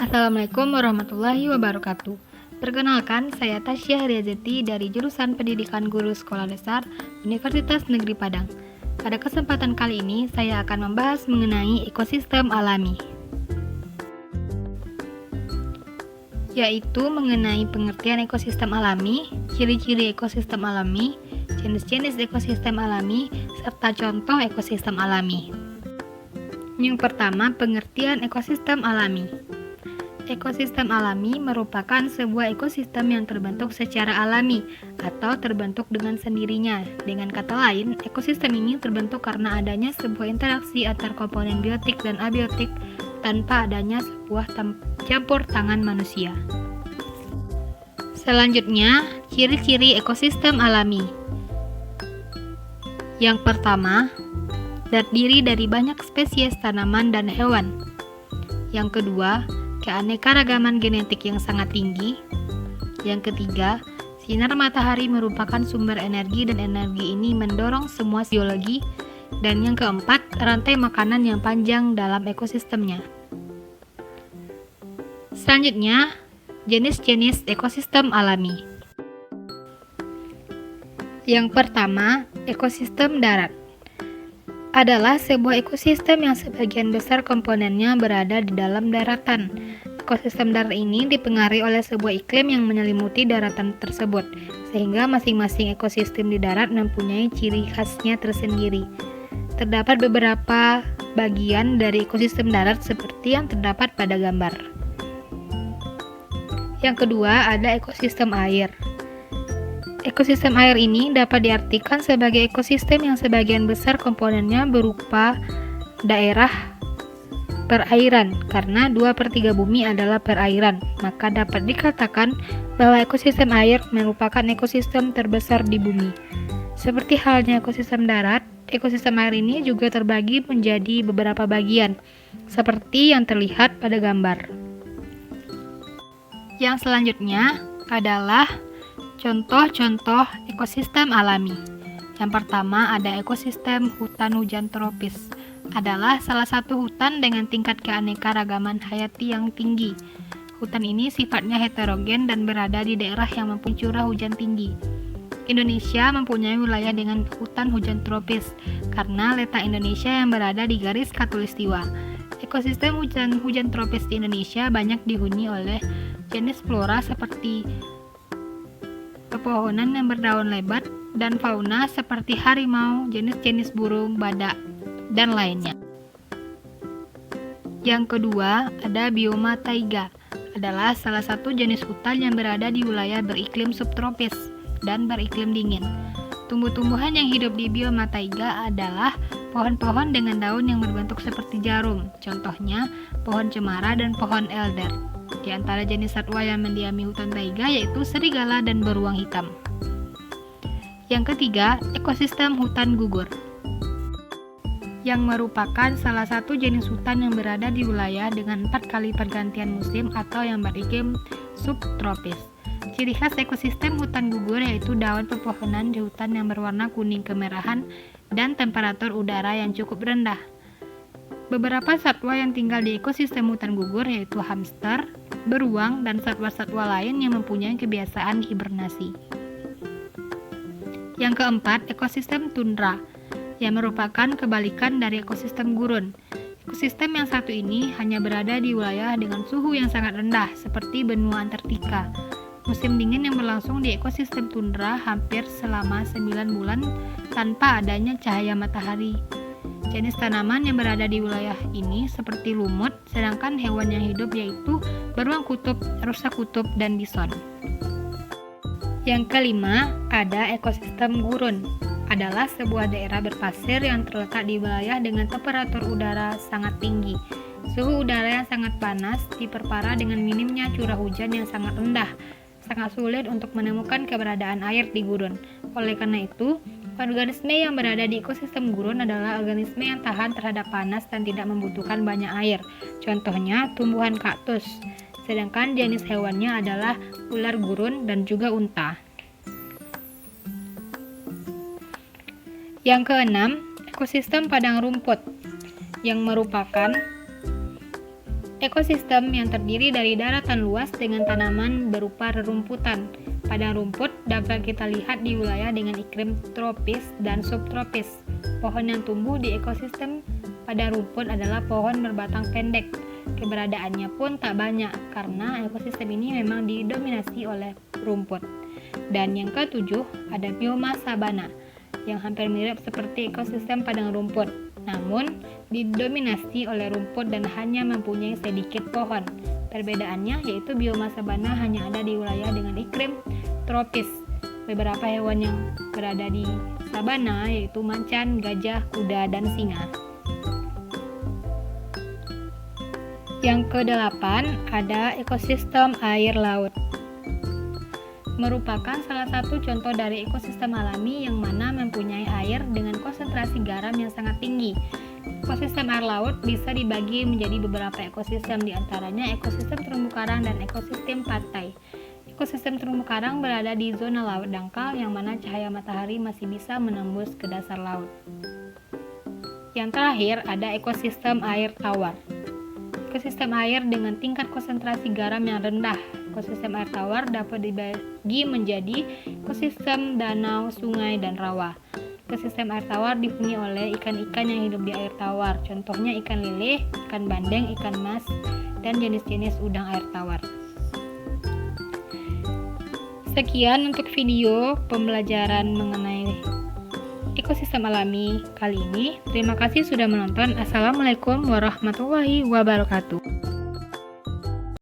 Assalamualaikum warahmatullahi wabarakatuh. Perkenalkan, saya Tasya Riazeti dari jurusan Pendidikan Guru Sekolah Dasar Universitas Negeri Padang. Pada kesempatan kali ini, saya akan membahas mengenai ekosistem alami, yaitu mengenai pengertian ekosistem alami, ciri-ciri ekosistem alami, jenis-jenis ekosistem alami, serta contoh ekosistem alami. Yang pertama, pengertian ekosistem alami. Ekosistem alami merupakan sebuah ekosistem yang terbentuk secara alami atau terbentuk dengan sendirinya. Dengan kata lain, ekosistem ini terbentuk karena adanya sebuah interaksi antar komponen biotik dan abiotik tanpa adanya sebuah campur tangan manusia. Selanjutnya, ciri-ciri ekosistem alami. Yang pertama, terdiri dari banyak spesies tanaman dan hewan. Yang kedua, keanekaragaman genetik yang sangat tinggi. Yang ketiga, sinar matahari merupakan sumber energi dan energi ini mendorong semua biologi. Dan yang keempat, rantai makanan yang panjang dalam ekosistemnya. Selanjutnya, jenis-jenis ekosistem alami. Yang pertama, ekosistem darat adalah sebuah ekosistem yang sebagian besar komponennya berada di dalam daratan. Ekosistem darat ini dipengaruhi oleh sebuah iklim yang menyelimuti daratan tersebut, sehingga masing-masing ekosistem di darat mempunyai ciri khasnya tersendiri. Terdapat beberapa bagian dari ekosistem darat seperti yang terdapat pada gambar. Yang kedua, ada ekosistem air. Ekosistem air ini dapat diartikan sebagai ekosistem yang sebagian besar komponennya berupa daerah perairan, karena 2/3 bumi adalah perairan, maka dapat dikatakan bahwa ekosistem air merupakan ekosistem terbesar di bumi. Seperti halnya ekosistem darat, ekosistem air ini juga terbagi menjadi beberapa bagian, seperti yang terlihat pada gambar. Yang selanjutnya adalah contoh-contoh ekosistem alami. Yang pertama ada ekosistem hutan hujan tropis. Adalah salah satu hutan dengan tingkat keanekaragaman hayati yang tinggi. Hutan ini sifatnya heterogen dan berada di daerah yang mempunyai curah hujan tinggi. Indonesia mempunyai wilayah dengan hutan hujan tropis karena letak Indonesia yang berada di garis khatulistiwa. Ekosistem hujan tropis di Indonesia banyak dihuni oleh jenis flora seperti pepohonan yang berdaun lebat, dan fauna seperti harimau, jenis-jenis burung, badak, dan lainnya. Yang kedua, ada bioma taiga. Adalah salah satu jenis hutan yang berada di wilayah beriklim subtropis dan beriklim dingin. Tumbuh-tumbuhan yang hidup di bioma taiga adalah pohon-pohon dengan daun yang berbentuk seperti jarum. Contohnya, pohon cemara dan pohon elder. Di antara jenis satwa yang mendiami hutan taiga yaitu serigala dan beruang hitam. Yang ketiga, ekosistem hutan gugur, yang merupakan salah satu jenis hutan yang berada di wilayah dengan 4 kali pergantian musim atau yang beriklim subtropis. Ciri khas ekosistem hutan gugur yaitu daun pepohonan di hutan yang berwarna kuning kemerahan dan temperatur udara yang cukup rendah. Beberapa satwa yang tinggal di ekosistem hutan gugur yaitu hamster, beruang, dan satwa-satwa lain yang mempunyai kebiasaan hibernasi. Yang keempat, ekosistem tundra, yang merupakan kebalikan dari ekosistem gurun. Ekosistem yang satu ini hanya berada di wilayah dengan suhu yang sangat rendah, seperti benua Antartika. Musim dingin yang berlangsung di ekosistem tundra hampir selama 9 bulan tanpa adanya cahaya matahari. Jenis tanaman yang berada di wilayah ini seperti lumut, sedangkan hewan yang hidup yaitu beruang kutub, rusa kutub, dan bison. Yang kelima, ada ekosistem gurun. Adalah sebuah daerah berpasir yang terletak di wilayah dengan temperatur udara sangat tinggi. Suhu udara yang sangat panas diperparah dengan minimnya curah hujan yang sangat rendah. Sangat sulit untuk menemukan keberadaan air di gurun. Oleh karena itu, organisme yang berada di ekosistem gurun adalah organisme yang tahan terhadap panas dan tidak membutuhkan banyak air. Contohnya, tumbuhan kaktus. Sedangkan jenis hewannya adalah ular gurun dan juga unta. Yang keenam, ekosistem padang rumput, yang merupakan Ekosistem yang terdiri dari daratan luas dengan tanaman berupa rerumputan. Padang rumput dapat kita lihat di wilayah dengan iklim tropis dan subtropis. Pohon yang tumbuh di ekosistem padang rumput adalah pohon berbatang pendek. Keberadaannya pun tak banyak karena ekosistem ini memang didominasi oleh rumput. Dan yang ketujuh, ada bioma sabana yang hampir mirip seperti ekosistem padang rumput, namun didominasi oleh rumput dan hanya mempunyai sedikit pohon. Perbedaannya yaitu bioma sabana hanya ada di wilayah dengan iklim tropis. Beberapa hewan yang berada di sabana yaitu macan, gajah, kuda, dan singa. Yang kedelapan, ada ekosistem air laut. Merupakan salah satu contoh dari ekosistem alami yang mana mempunyai air dengan konsentrasi garam yang sangat tinggi. Ekosistem air laut bisa dibagi menjadi beberapa ekosistem, diantaranya ekosistem terumbu karang dan ekosistem pantai. Ekosistem terumbu karang berada di zona laut dangkal yang mana cahaya matahari masih bisa menembus ke dasar laut. Yang terakhir, ada ekosistem air tawar. Ekosistem air dengan tingkat konsentrasi garam yang rendah. Ekosistem air tawar dapat dibagi menjadi ekosistem danau, sungai, dan rawa. Ekosistem air tawar dihuni oleh ikan-ikan yang hidup di air tawar. Contohnya ikan lele, ikan bandeng, ikan mas, dan jenis-jenis udang air tawar. Sekian untuk video pembelajaran mengenai ekosistem alami kali ini. Terima kasih sudah menonton. Assalamualaikum warahmatullahi wabarakatuh.